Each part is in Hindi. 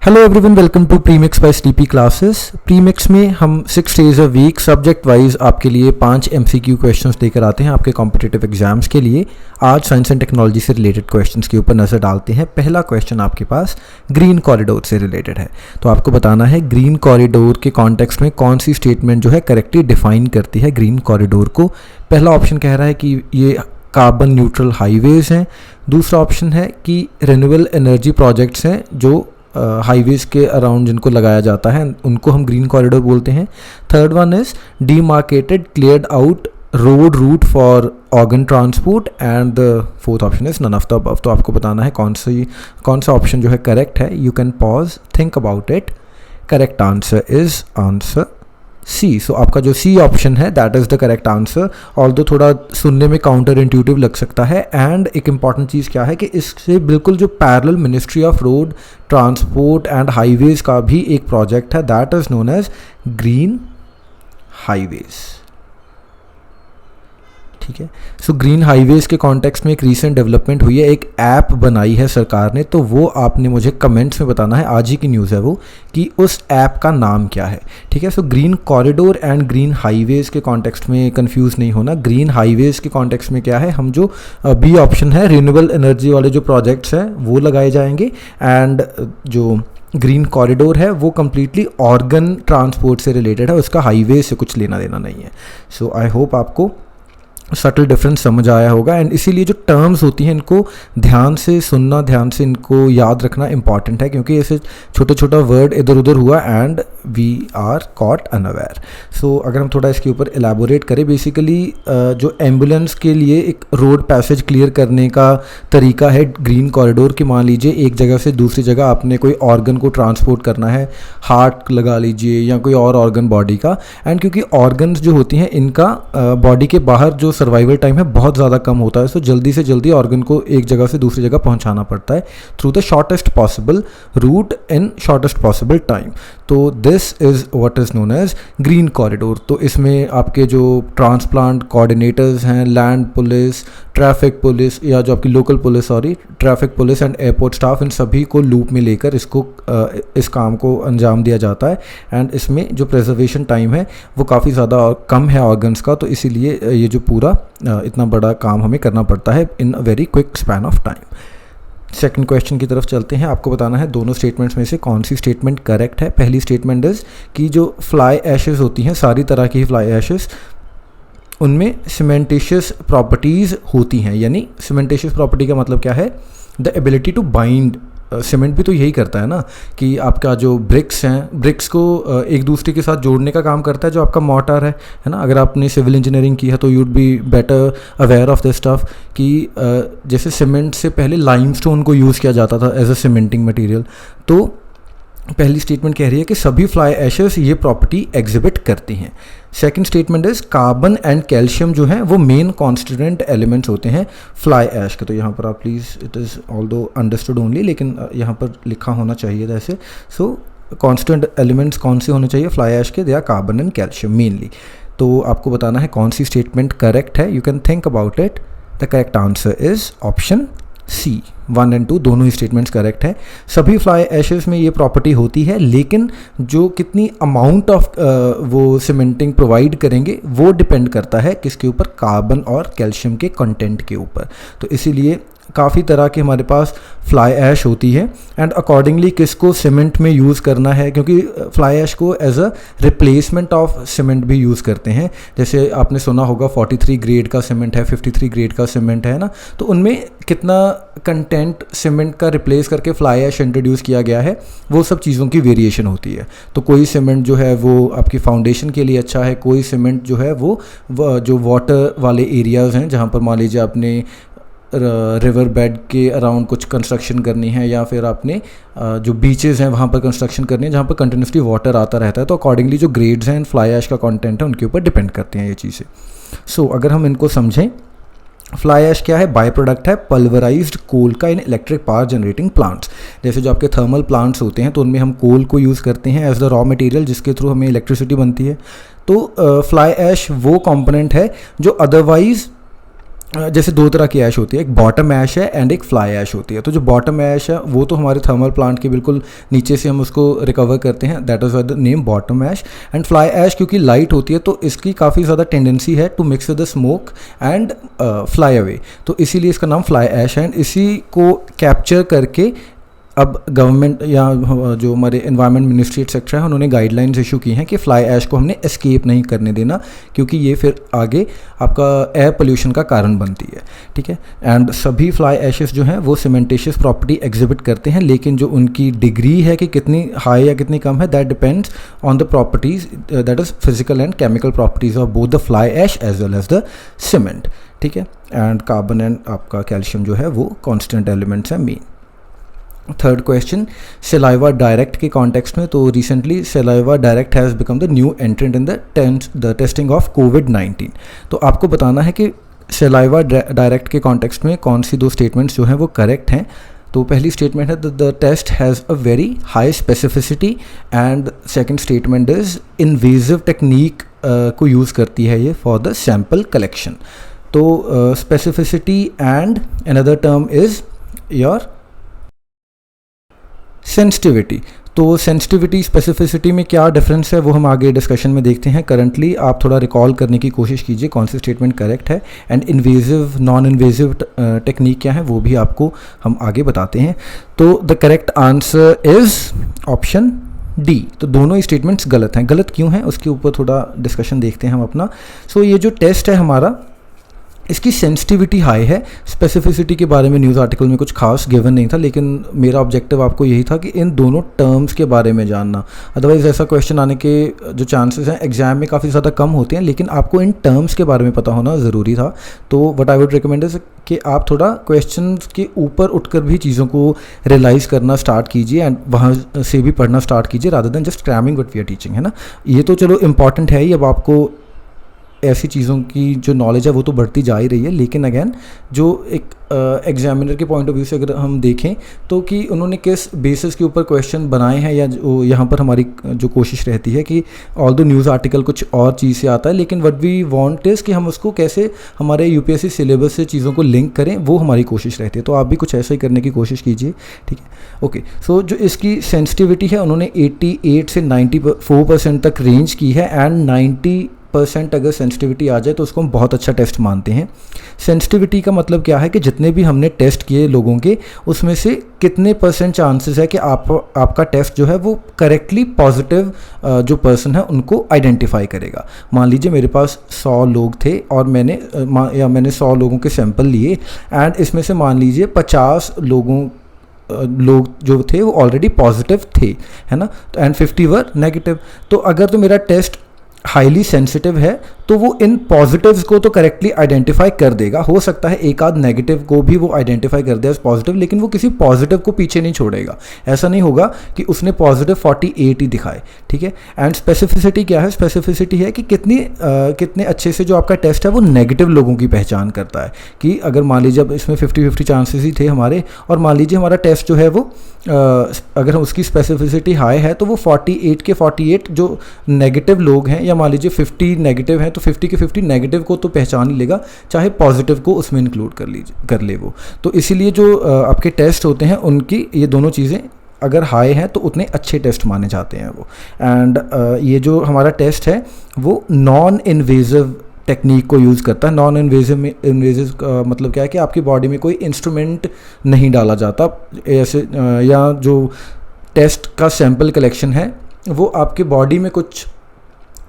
Hello everyone, welcome to Premix by Sleepy Classes. Premix में हम 6 days a week subject wise आपके लिए 5 एमसीक्यू क्वेश्चंस लेकर आते हैं आपके कॉम्पिटिटिव एग्जाम्स के लिए। आज साइंस एंड टेक्नोलॉजी से रिलेटेड क्वेश्चंस के ऊपर नज़र डालते हैं। पहला क्वेश्चन आपके पास ग्रीन कॉरिडोर से रिलेटेड है, तो आपको बताना है ग्रीन कॉरिडोर के कॉन्टेक्स्ट में कौन सी स्टेटमेंट जो है करेक्टली डिफाइन करती है ग्रीन कॉरिडोर को। पहला ऑप्शन कह रहा है कि ये कार्बन न्यूट्रल हाईवेज़ हैं। दूसरा ऑप्शन है कि रिन्यूएबल एनर्जी प्रोजेक्ट्स हैं जो हाईवेज़ के अराउंड जिनको लगाया जाता है उनको हम ग्रीन कॉरिडोर बोलते हैं। Third one is demarcated cleared out road route for organ transport and the fourth option is none of the above. तो आपको बताना है कौन सा ऑप्शन जो है करेक्ट है। You can pause, think about it. Correct answer is answer C. So आपका जो सी ऑप्शन है that is the correct answer. Although थोड़ा सुनने में काउंटर इंट्यूटिव लग सकता है। एंड एक इंपॉर्टेंट चीज़ क्या है कि इससे बिल्कुल जो parallel ministry of road transport and highways का भी एक प्रोजेक्ट है that is known as green highways. ठीक है। सो ग्रीन हाईवेज़ के कॉन्टेक्स्ट में एक रीसेंट डेवलपमेंट हुई है, एक ऐप बनाई है सरकार ने, तो वो आपने मुझे कमेंट्स में बताना है, आज ही की न्यूज़ है वो, कि उस ऐप का नाम क्या है। ठीक है। So green corridor and green highways के कॉन्टेक्स्ट में कंफ्यूज नहीं होना। ग्रीन हाईवेज़ के कॉन्टेक्स्ट में क्या है, हम जो बी ऑप्शन है रिन्यूएबल एनर्जी वाले जो प्रोजेक्ट्स हैं वो लगाए जाएंगे। एंड जो ग्रीन कॉरिडोर है वो कम्प्लीटली ऑर्गन ट्रांसपोर्ट से रिलेटेड है, उसका हाईवे से कुछ लेना देना नहीं है। सो आई होप आपको सटल डिफरेंस समझ आया होगा। एंड इसीलिए जो टर्म्स होती हैं इनको ध्यान से सुनना, ध्यान से इनको याद रखना इंपॉर्टेंट है, क्योंकि ऐसे छोटा छोटा वर्ड इधर उधर हुआ and we are caught unaware. So अगर हम थोड़ा इसके ऊपर एलैबोरेट करें, बेसिकली जो एम्बुलेंस के लिए एक रोड पैसेज क्लियर करने का तरीका है ग्रीन कॉरिडोर की। मान लीजिए एक जगह से दूसरी जगह आपने कोई ऑर्गन को ट्रांसपोर्ट करना है, हार्ट लगा लीजिए या कोई और ऑर्गन बॉडी का। एंड क्योंकि ऑर्गन्स जो होती हैं इनका बॉडी के बाहर जो सर्वाइवल टाइम है बहुत ज़्यादा कम होता है, सो जल्दी से जल्दी ऑर्गन को एक जगह से दूसरी जगह पहुंचाना पड़ता है through the shortest possible route in shortest possible time. तो this is what is known as green corridor. तो इसमें आपके जो ट्रांसप्लांट कोऑर्डिनेटर्स हैं, लैंड पुलिस, ट्रैफिक पुलिस या जो आपकी local police, traffic police and airport staff, इन सभी को लूप में लेकर इस काम को अंजाम दिया जाता है। एंड इसमें जो प्रिजर्वेशन टाइम है वो काफ़ी ज़्यादा कम है ऑर्गन्स का, तो इसीलिए ये जो पूरा इतना बड़ा काम हमें करना पड़ता है in a very quick span of time. Second question की तरफ चलते हैं। आपको बताना है दोनों स्टेटमेंट्स में से कौन सी स्टेटमेंट करेक्ट है। पहली स्टेटमेंट इज़ कि जो फ्लाई ऐशेज़ होती हैं, सारी तरह की फ्लाई ऐशेज़, उनमें सीमेंटेशियस प्रॉपर्टीज़ होती हैं। यानी सीमेंटेशियस प्रॉपर्टी का मतलब क्या है, the ability to bind. Cement भी तो यही करता है ना कि आपका जो ब्रिक्स हैं, ब्रिक्स को एक दूसरे के साथ जोड़ने का काम करता है जो आपका मोर्टार है ना। अगर आपने सिविल इंजीनियरिंग की है तो you'd be better aware of this stuff कि जैसे सीमेंट से पहले लाइमस्टोन को यूज़ किया जाता था एज अ सीमेंटिंग मटेरियल। तो पहली स्टेटमेंट कह रही है कि सभी फ्लाई ऐशेस ये प्रॉपर्टी एग्जिबिट करती हैं। Second statement is carbon and calcium जो हैं वो मेन कॉन्स्टिट्यूएंट एलिमेंट्स होते हैं फ्लाई ऐश के। तो यहाँ पर आप please, it is although understood only, लेकिन यहाँ पर लिखा होना चाहिए जैसे। सो कॉन्स्टिट्यूएंट एलिमेंट्स कौन से होने चाहिए फ्लाई ऐश के, they are carbon and calcium mainly. तो आपको बताना है कौन सी स्टेटमेंट करेक्ट है। You can think about it. The correct answer is option C. 1 और 2 दोनों ही स्टेटमेंट्स करेक्ट है। सभी फ्लाई ऐशेस में ये प्रॉपर्टी होती है, लेकिन जो कितनी अमाउंट ऑफ वो सीमेंटिंग प्रोवाइड करेंगे वो डिपेंड करता है किसके ऊपर, कार्बन और कैल्शियम के कंटेंट के ऊपर। तो इसीलिए काफ़ी तरह के हमारे पास फ्लाई ऐश होती है एंड अकॉर्डिंगली किसको सीमेंट में यूज़ करना है, क्योंकि फ्लाई ऐश को as a replacement of cement भी यूज़ करते हैं। जैसे आपने सुना होगा 43 ग्रेड का सीमेंट है, 53 ग्रेड का सीमेंट है ना, तो उनमें कितना कंटेंट सीमेंट का रिप्लेस करके फ्लाई ऐश इंट्रोड्यूस किया गया है, वो सब चीज़ों की वेरिएशन होती है। तो कोई सीमेंट जो है वो आपकी फाउंडेशन के लिए अच्छा है, कोई सीमेंट जो है वो जो वाटर वाले एरियाज़ हैं जहाँ पर मान लीजिए आपने रिवर बेड के अराउंड कुछ कंस्ट्रक्शन करनी है, या फिर आपने जो बीचेस हैं वहाँ पर कंस्ट्रक्शन करनी है जहाँ पर कंटिन्यूसली वाटर आता रहता है, तो अकॉर्डिंगली जो ग्रेड्स हैं फ्लाई ऐश का कंटेंट है उनके ऊपर डिपेंड करती हैं ये चीज़ें। सो अगर हम इनको समझें, फ्लाई ऐश क्या है, बाय प्रोडक्ट है पल्वराइज्ड कोल का इन इलेक्ट्रिक पावर जनरेटिंग प्लांट्स। जैसे जो आपके थर्मल प्लांट्स होते हैं तो उनमें हम कोल को यूज़ करते हैं एज द रॉ मटेरियल जिसके थ्रू हमें इलेक्ट्रिसिटी बनती है। तो फ्लाई ऐश वो कंपोनेंट है जो अदरवाइज जैसे दो तरह की ऐश होती है, एक बॉटम ऐश है एंड एक फ्लाई ऐश होती है। तो जो बॉटम ऐश है वो तो हमारे थर्मल प्लांट के बिल्कुल नीचे से हम उसको रिकवर करते हैं, that is the name bottom ash. And fly ash क्योंकि लाइट होती है तो इसकी काफ़ी ज़्यादा टेंडेंसी है to mix with the smoke and fly away, तो इसीलिए इसका नाम फ्लाई ऐश है। एंड इसी को कैप्चर करके अब गवर्नमेंट या जो हमारे एनवायरनमेंट मिनिस्ट्री एक्सेट्रा है उन्होंने गाइडलाइंस इशू की हैं कि फ्लाई ऐश को हमने एस्केप नहीं करने देना, क्योंकि ये फिर आगे आपका एयर पोल्यूशन का कारण बनती है, ठीक है। एंड सभी फ्लाई ऐशेस जो हैं वो सीमेंटेशियस प्रॉपर्टी एग्जिबिट करते हैं, लेकिन जो उनकी डिग्री है कि कितनी हाई या कितनी कम है, that depends on the properties, that is physical and chemical properties of both the fly ash as well as the cement, ठीक है। एंड कार्बन एंड आपका कैल्शियम जो है वो कॉन्स्टेंट एलिमेंट्स हैं main. Third question, saliva direct के कॉन्टेक्स्ट में, तो recently saliva direct has become the new entrant in the testing of कोविड-19। तो आपको बताना है कि सेलाइवा डायरेक्ट के कॉन्टेक्स्ट में कौन सी दो स्टेटमेंट्स जो हैं वो करेक्ट हैं। तो पहली स्टेटमेंट है the test has a very high specificity, and second statement is invasive technique को यूज़ करती है ये फॉर द सैम्पल कलेक्शन। तो specificity and another term is your sensitivity. तो सेंसिटिविटी स्पेसिफिसिटी में क्या डिफरेंस है वो हम आगे डिस्कशन में देखते हैं। करंटली आप थोड़ा रिकॉल करने की कोशिश कीजिए कौन सी स्टेटमेंट करेक्ट है, and invasive non invasive technique क्या है वो भी आपको हम आगे बताते हैं। तो the correct answer is option D. तो दोनों ही स्टेटमेंट्स गलत हैं। गलत क्यों हैं उसके ऊपर थोड़ा डिस्कशन देखते हैं हम अपना। सो ये जो टेस्ट है हमारा, इसकी सेंसिटिविटी हाई है। स्पेसिफिसिटी के बारे में न्यूज़ आर्टिकल में कुछ खास गिवन नहीं था, लेकिन मेरा ऑब्जेक्टिव आपको यही था कि इन दोनों टर्म्स के बारे में जानना। अदरवाइज़ ऐसा क्वेश्चन आने के जो चांसेस हैं एग्जाम में काफ़ी ज़्यादा कम होते हैं, लेकिन आपको इन टर्म्स के बारे में पता होना ज़रूरी था। तो what I would recommend is कि आप थोड़ा क्वेश्चन के ऊपर उठकर भी चीज़ों को रियलाइज़ करना स्टार्ट कीजिए एंड वहाँ से भी पढ़ना स्टार्ट कीजिए, rather than just cramming what we are teaching, है ना। ये तो चलो इंपॉर्टेंट है ही, अब आपको ऐसी चीज़ों की जो नॉलेज है वो तो बढ़ती जा ही रही है, लेकिन अगेन जो एक एग्जामिनर के पॉइंट ऑफ व्यू से अगर हम देखें तो कि उन्होंने किस बेसिस के ऊपर क्वेश्चन बनाए हैं, या जो यहाँ पर हमारी जो कोशिश रहती है कि ऑल दो न्यूज़ आर्टिकल कुछ और चीज़ से आता है, लेकिन व्हाट वी वांट इज़ कि हम उसको कैसे हमारे यूपीएससी सिलेबस से चीज़ों को लिंक करें, वो हमारी कोशिश रहती है। तो आप भी कुछ ऐसा ही करने की कोशिश कीजिए, ठीक है। ओके, सो जो इसकी सेंसिटिविटी है उन्होंने 88 से 94% तक रेंज की है, एंड 90% अगर सेंसिटिविटी आ जाए तो उसको हम बहुत अच्छा टेस्ट मानते हैं। सेंसिटिविटी का मतलब क्या है कि जितने भी हमने टेस्ट किए लोगों के, उसमें से कितने % चांसेस है कि आपका टेस्ट जो है वो करेक्टली पॉजिटिव जो पर्सन है उनको आइडेंटिफाई करेगा। मान लीजिए मेरे पास 100 लोग थे और मैंने 100 लोगों के सैंपल लिए, एंड इसमें से मान लीजिए 50 लोग जो थे वो ऑलरेडी पॉजिटिव थे, है ना, तो एंड 50 वर नेगेटिव। तो अगर तो मेरा टेस्ट हाईली सेंसिटिव है तो वो इन पॉजिटिव्स को तो करेक्टली आइडेंटिफाई कर देगा। हो सकता है एक आध नेगेटिव को भी वो आइडेंटिफाई कर दे एज पॉजिटिव, लेकिन वो किसी पॉजिटिव को पीछे नहीं छोड़ेगा। ऐसा नहीं होगा कि उसने पॉजिटिव 48 ही दिखाए, ठीक है। एंड स्पेसिफिसिटी क्या है? स्पेसिफिसिटी है कि कितने अच्छे से जो आपका टेस्ट है वो नेगेटिव लोगों की पहचान करता है। कि अगर मान लीजिए अब इसमें 50-50 चांसेस ही थे हमारे, और मान लीजिए हमारा टेस्ट जो है वो अगर उसकी स्पेसिफिसिटी हाई है तो वो 48 के 48 जो नेगेटिव लोग हैं, या मान लीजिए 50 नेगेटिव हैं तो 50 के 50 नेगेटिव को तो पहचान ही लेगा, चाहे पॉजिटिव को उसमें इंक्लूड कर ले वो। तो इसीलिए जो आपके टेस्ट होते हैं उनकी ये दोनों चीज़ें अगर हाई हैं तो उतने अच्छे टेस्ट माने जाते हैं वो। एंड ये जो हमारा टेस्ट है वो नॉन इन्वेजिव टेक्निक को यूज़ करता है। नॉन इन्वेजिव का मतलब क्या है कि आपकी बॉडी में कोई इंस्ट्रूमेंट नहीं डाला जाता ऐसे, या जो टेस्ट का सैंपल कलेक्शन है वो आपके बॉडी में कुछ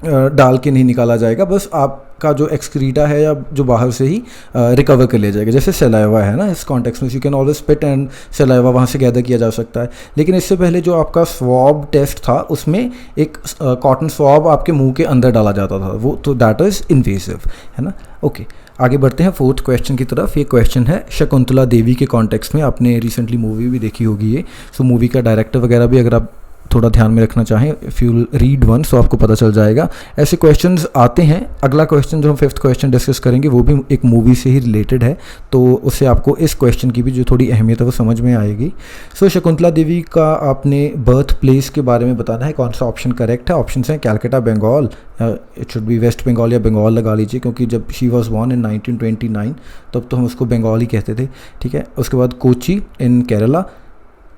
डाल के नहीं निकाला जाएगा, बस आपका जो एक्सक्रीटा है या जो बाहर से ही रिकवर कर लिया जाएगा। जैसे सेलाइवा है ना, इस कॉन्टेक्स्ट में you can always spit and saliva वहाँ से गैदर किया जा सकता है। लेकिन इससे पहले जो आपका स्वॉब टेस्ट था उसमें एक कॉटन स्वॉब आपके मुंह के अंदर डाला जाता था, वो तो दैट इज़ इन्वेजिव, है ना। ओके, आगे बढ़ते हैं फोर्थ क्वेश्चन की तरफ। ये क्वेश्चन है शकुंतला देवी के कॉन्टेक्स्ट में। आपने रिसेंटली मूवी भी देखी होगी ये, सो मूवी का डायरेक्टर वगैरह भी अगर आप थोड़ा ध्यान में रखना चाहें, इफ़ यू रीड वन तो आपको पता चल जाएगा। ऐसे क्वेश्चंस आते हैं। अगला क्वेश्चन जो हम 5th क्वेश्चन डिस्कस करेंगे वो भी एक मूवी से ही रिलेटेड है, तो उससे आपको इस क्वेश्चन की भी जो थोड़ी अहमियत है वो समझ में आएगी। सो शकुंतला देवी का आपने बर्थ प्लेस के बारे में बताना है, कौन सा ऑप्शन करेक्ट है। ऑप्शन हैं Calcutta Bengal, it should be West Bengal या बंगाल लगा लीजिए, क्योंकि जब शी वॉज बॉर्न इन 1929 तब तो हम उसको बंगाल ही कहते थे, ठीक है। उसके बाद Kochi in Kerala,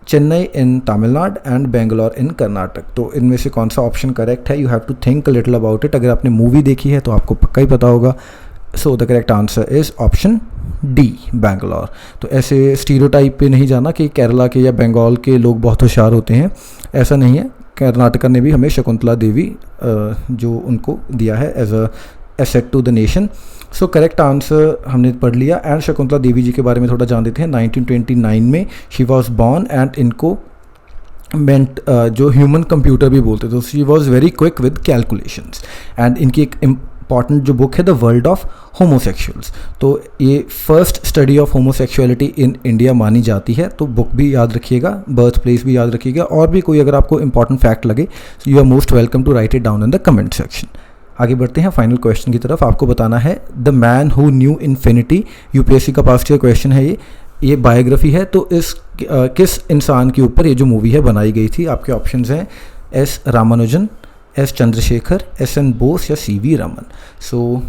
Chennai in Tamil Nadu and Bangalore in Karnataka. तो इनमें से कौन सा ऑप्शन करेक्ट है, you have to think little about it. अगर आपने मूवी देखी है तो आपको पक्का ही पता होगा। So the correct answer is option D, Bangalore. तो ऐसे स्टीरियोटाइप पे नहीं जाना कि केरला के या बंगाल के लोग बहुत होशियार होते हैं, ऐसा नहीं है। कर्नाटका ने भी हमें शकुंतला देवी जो उनको दिया है as a asset to the nation. So correct answer हमने पढ़ लिया। एंड शकुंतला देवी जी के बारे में थोड़ा जान लेते हैं। 1929 में शी वॉज बॉर्न एंड इनको मेंट जो ह्यूमन कंप्यूटर भी बोलते थे, she was very quick with calculations. And इनकी एक इंपॉर्टेंट जो बुक है द वर्ल्ड ऑफ होमोसेक्सुअल्स, तो ये first study of homosexuality in India मानी जाती है। तो बुक भी याद रखिएगा, बर्थ प्लेस भी याद रखिएगा, और भी कोई अगर आपको इंपॉर्टेंट फैक्ट लगे you are most welcome to write it down in the comment section. आगे बढ़ते हैं फाइनल क्वेश्चन की तरफ। आपको बताना है the man who knew infinity, UPSC का पास्ट ईयर क्वेश्चन है ये बायोग्राफी है। तो इस किस इंसान के ऊपर ये जो मूवी है बनाई गई थी। आपके ऑप्शंस हैं S Ramanujan, S Chandrasekhar, S N Bose या सी वी रमन। सो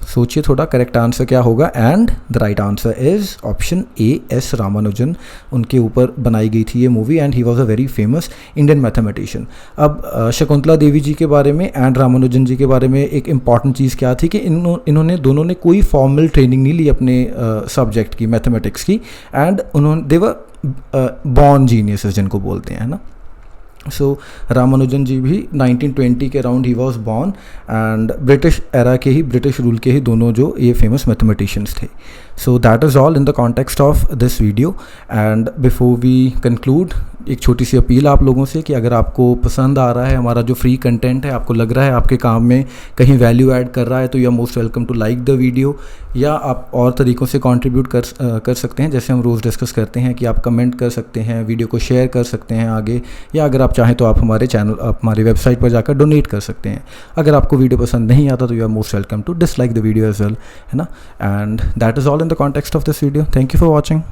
सोचिए थोड़ा, करेक्ट आंसर क्या होगा। And the right answer is option A, S Ramanujan. उनके ऊपर बनाई गई थी ये movie and he was a very famous Indian mathematician. अब शकुंतला देवी जी के बारे में एंड रामानुजन जी के बारे में एक इम्पॉर्टेंट चीज़ क्या थी कि इन्होंने दोनों ने कोई फॉर्मल ट्रेनिंग नहीं ली अपने सब्जेक्ट की, मैथमेटिक्स की। एंड उन्होंने दे वर बॉर्न जीनियसेस जिनको बोलते हैं ना। सो रामानुजन जी भी 1920 के around he was born and British era के ही, ब्रिटिश रूल के ही दोनों जो ये फेमस मैथमेटिशियंस थे। So that is all in the context of this video. And before we conclude एक छोटी सी अपील आप लोगों से कि अगर आपको पसंद आ रहा है हमारा जो फ्री कंटेंट है, आपको लग रहा है आपके काम में कहीं वैल्यू ऐड कर रहा है, तो you are most welcome to like the video, या आप और तरीक़ों से कंट्रीब्यूट कर सकते हैं, जैसे हम रोज़ डिस्कस करते हैं कि आप कमेंट कर सकते हैं, वीडियो को शेयर कर सकते हैं आगे, या अगर आप चाहें तो आप हमारे चैनल, आप हमारी वेबसाइट पर जाकर डोनेट कर सकते हैं। अगर आपको वीडियो पसंद नहीं आता तो you are most welcome to dislike the video as well, है ना। And that is all in the context of this video. Thank you for watching.